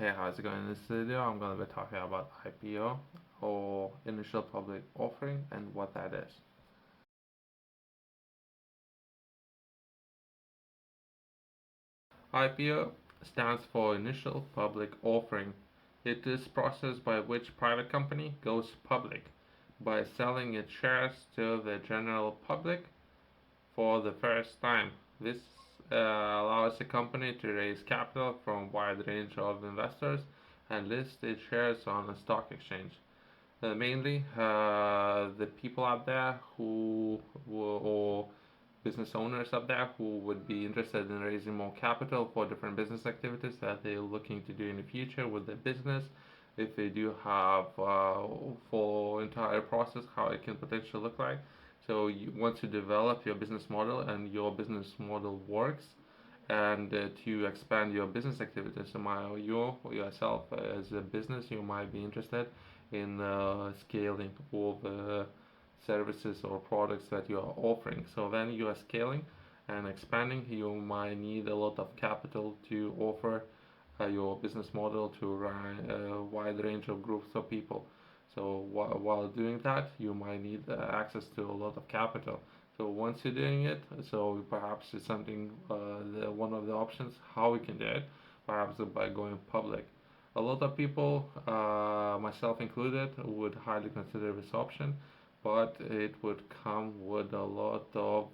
Hey, how's it going? In this video, I'm going to be talking about IPO or initial public offering and what that is. IPO stands for initial public offering. It is process by which private company goes public by selling its shares to the general public for the first time. This allows the company to raise capital from a wide range of investors and list its shares on a stock exchange. Mainly the people out there or business owners out there who would be interested in raising more capital for different business activities that they're looking to do in the future with their business. If they do have for entire process how it can potentially look like. So once you develop your business model and your business model works, and to expand your business activities, so you yourself as a business, you might be interested in scaling all the services or products that you are offering. So then you are scaling and expanding. You might need a lot of capital to offer your business model to a wide range of groups of people. So while doing that, you might need access to a lot of capital. So once you're doing it, so perhaps it's something, one of the options how we can do it, perhaps by going public. A lot of people, myself included, would highly consider this option, but it would come with a lot of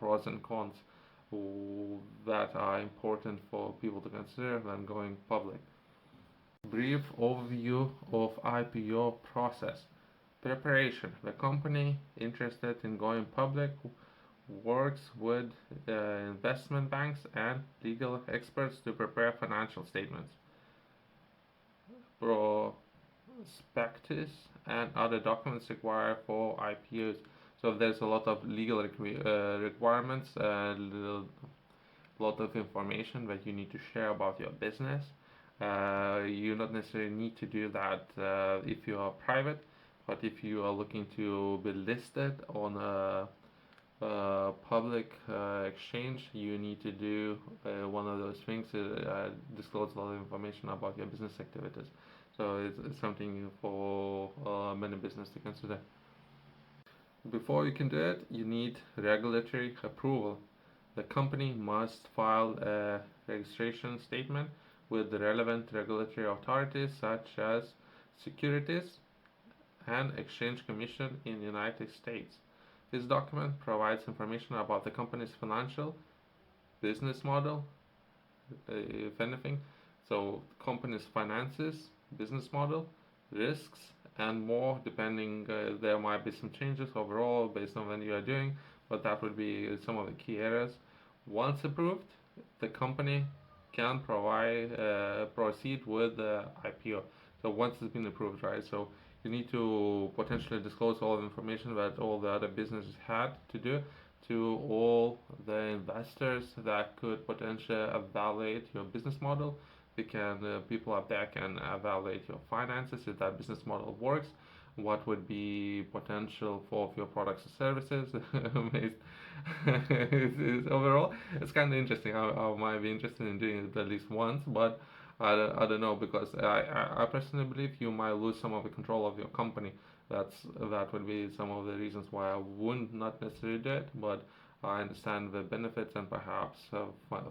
pros and cons that are important for people to consider when going public. Brief overview of IPO process. Preparation. The company interested in going public works with investment banks and legal experts to prepare financial statements, prospectus, and other documents required for IPOs. So there's a lot of legal requirements, a lot of information that you need to share about your business. You not necessarily need to do that if you are private, but if you are looking to be listed on a public exchange, you need to do one of those things, disclose a lot of information about your business activities. So it's something for many business to consider. Before you can do it, you need regulatory approval. The company must file a registration statement with the relevant regulatory authorities such as Securities and Exchange Commission in the United States. This document provides information about the company's financial business model, if anything, so company's finances, business model, risks, and more. Depending, there might be some changes overall based on when you are doing, but that would be some of the key areas. Once approved, the company can proceed with the IPO. So once it's been approved, right? So you need to potentially disclose all the information that all the other businesses had to do to all the investors that could potentially evaluate your business model. People out there can evaluate your finances if that business model works. What would be potential for your products and services? Overall, it's kind of interesting. I might be interested in doing it at least once, but I don't know, because I personally believe you might lose some of the control of your company. That would be some of the reasons why I would not necessarily do it, but I understand the benefits and perhaps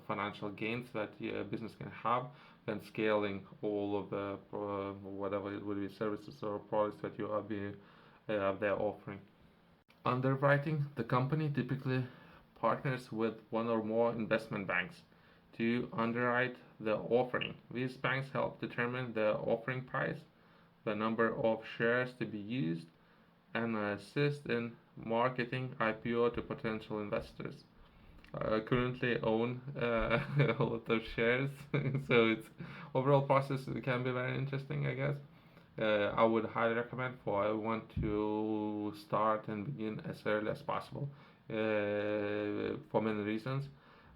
financial gains that your business can have when scaling all of the whatever it would be services or products that you are there offering. Underwriting. The company typically partners with one or more investment banks to underwrite the offering. These banks help determine the offering price, the number of shares to be used, and assist in marketing IPO to potential investors. I currently own a lot of shares, so it's overall process can be very interesting, I guess. I would highly recommend for everyone to start and begin as early as possible, for many reasons.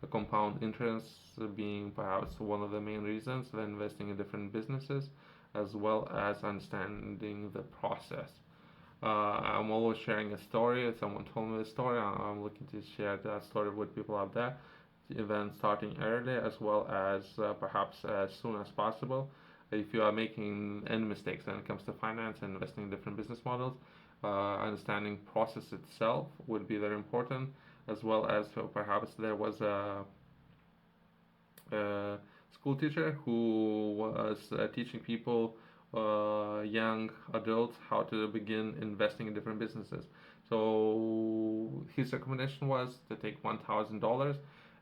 A compound interest being perhaps one of the main reasons when investing in different businesses, as well as understanding the process. I'm always sharing a story. Someone told me a story. I'm looking to share that story with people out there. Even starting early, as well as perhaps as soon as possible. if you are making any mistakes when it comes to finance and investing in different business models. Understanding process itself would be very important, as well as perhaps there was a school teacher who was teaching people, young adults, how to begin investing in different businesses. So his recommendation was to take $1,000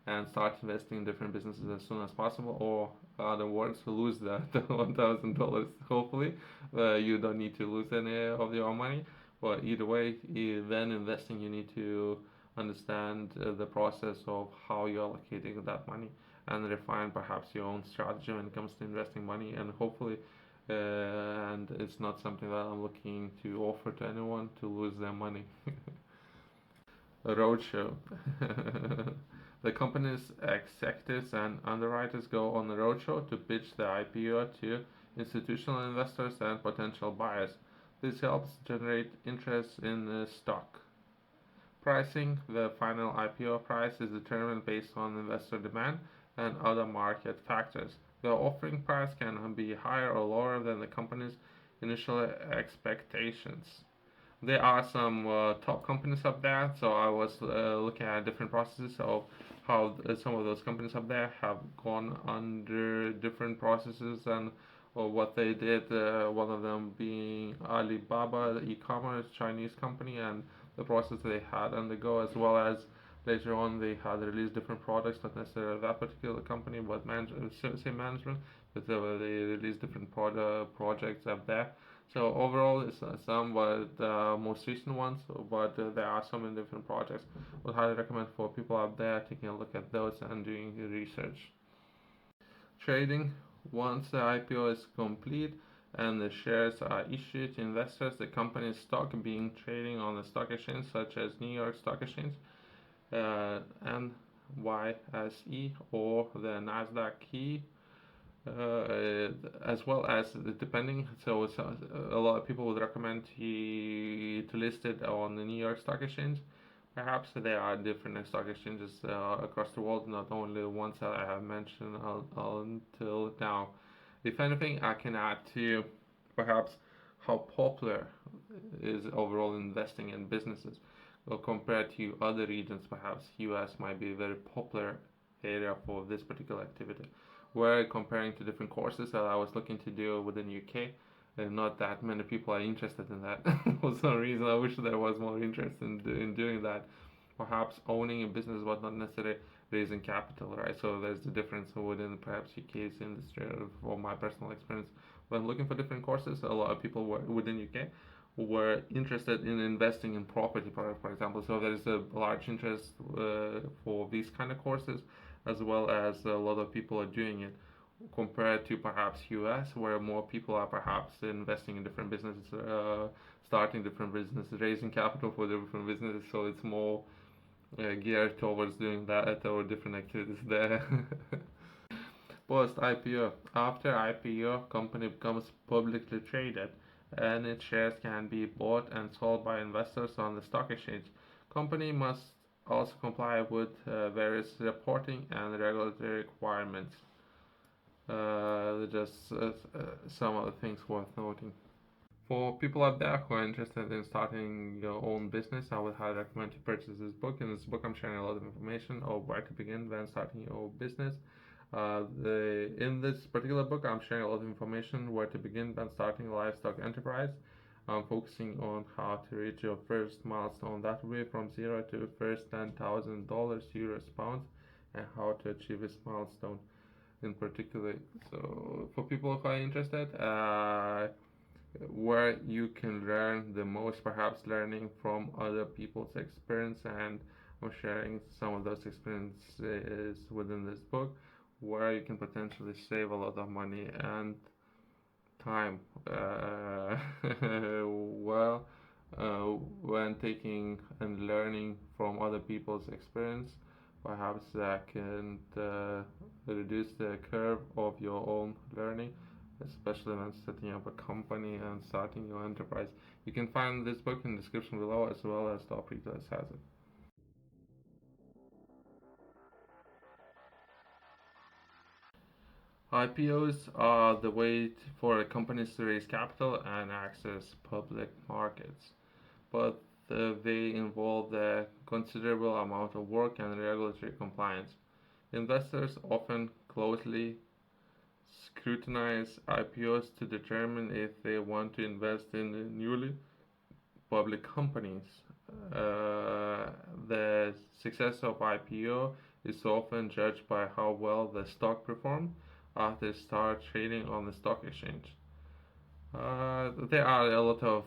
and start investing in different businesses as soon as possible, or other words, lose the $1,000. Hopefully, you don't need to lose any of your money. But either way, then investing, you need to understand the process of how you're allocating that money and refine perhaps your own strategy when it comes to investing money. And hopefully, and it's not something that I'm looking to offer to anyone, to lose their money. A roadshow. The company's executives and underwriters go on a roadshow to pitch the IPO to institutional investors and potential buyers. This helps generate interest in the stock. Pricing. The final IPO price is determined based on investor demand and other market factors. The offering price can be higher or lower than the company's initial expectations. There are some top companies up there, so I was looking at different processes of how some of those companies up there have gone under different processes and or what they did. One of them being Alibaba, the e-commerce Chinese company, and the process they had undergo, as well as later on they had released different products, not necessarily that particular company, but same management, but they released different projects up there. So overall, it's somewhat most recent ones, but there are so many different projects. Would highly recommend for people out there taking a look at those and doing research. Trading. Once the IPO is complete and the shares are issued to investors, the company's stock being trading on the stock exchange, such as New York Stock Exchange, NYSE, or the Nasdaq key, as well as depending. So a lot of people would recommend to list it on the New York Stock Exchange. Perhaps there are different stock exchanges across the world, not only the ones that I have mentioned until now. If anything, I can add to perhaps how popular is overall investing in businesses. Well, compared to other regions, perhaps US might be a very popular area for this particular activity. Where comparing to different courses that I was looking to do within UK, and not that many people are interested in that. For some reason, I wish there was more interest in doing that. Perhaps owning a business, but not necessarily raising capital, right? So there's the difference within perhaps UK's industry, or my personal experience. When looking for different courses, a lot of people within UK were interested in investing in property, for example. So there's a large interest for these kind of courses, as well as a lot of people are doing it, compared to perhaps US, where more people are perhaps investing in different businesses, starting different businesses, raising capital for different businesses. So it's more geared towards doing that or different activities there. Post IPO. After IPO, company becomes publicly traded, and its shares can be bought and sold by investors on the stock exchange. Company must also comply with various reporting and regulatory requirements. Just some of the things worth noting. For people out there who are interested in starting your own business, I would highly recommend to purchase this book. In this book, I'm sharing a lot of information of where to begin when starting your own business. In this particular book, I'm sharing a lot of information where to begin when starting a livestock enterprise. I'm focusing on how to reach your first milestone. That will be from zero to first $10,000 euros pounds, and how to achieve this milestone in particular. So for people who are interested, where you can learn the most, perhaps learning from other people's experience, and I'm sharing some of those experiences within this book, where you can potentially save a lot of money and time. Well, when taking and learning from other people's experience, perhaps that can reduce the curve of your own learning, especially when setting up a company and starting your enterprise. You can find this book in the description below, as well as Top Retailers has it. IPOs are the way for companies to raise capital and access public markets, but they involve a considerable amount of work and regulatory compliance. Investors often closely scrutinize IPOs to determine if they want to invest in the newly public companies. Uh, the success of IPO is often judged by how well the stock performed after it started trading on the stock exchange. There are a lot of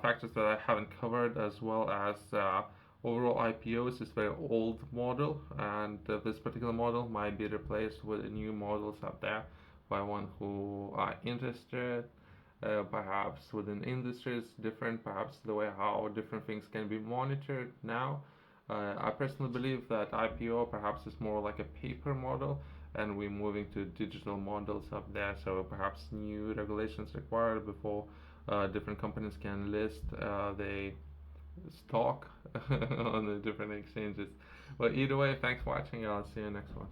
factors that I haven't covered, as well as overall IPOs is a very old model, and this particular model might be replaced with new models out there by one who are interested. Perhaps within industries, different, perhaps the way how different things can be monitored now. I personally believe that IPO perhaps is more like a paper model, and we're moving to digital models up there. So perhaps new regulations required before different companies can list the stock on the different exchanges. But either way, thanks for watching. I'll see you next one.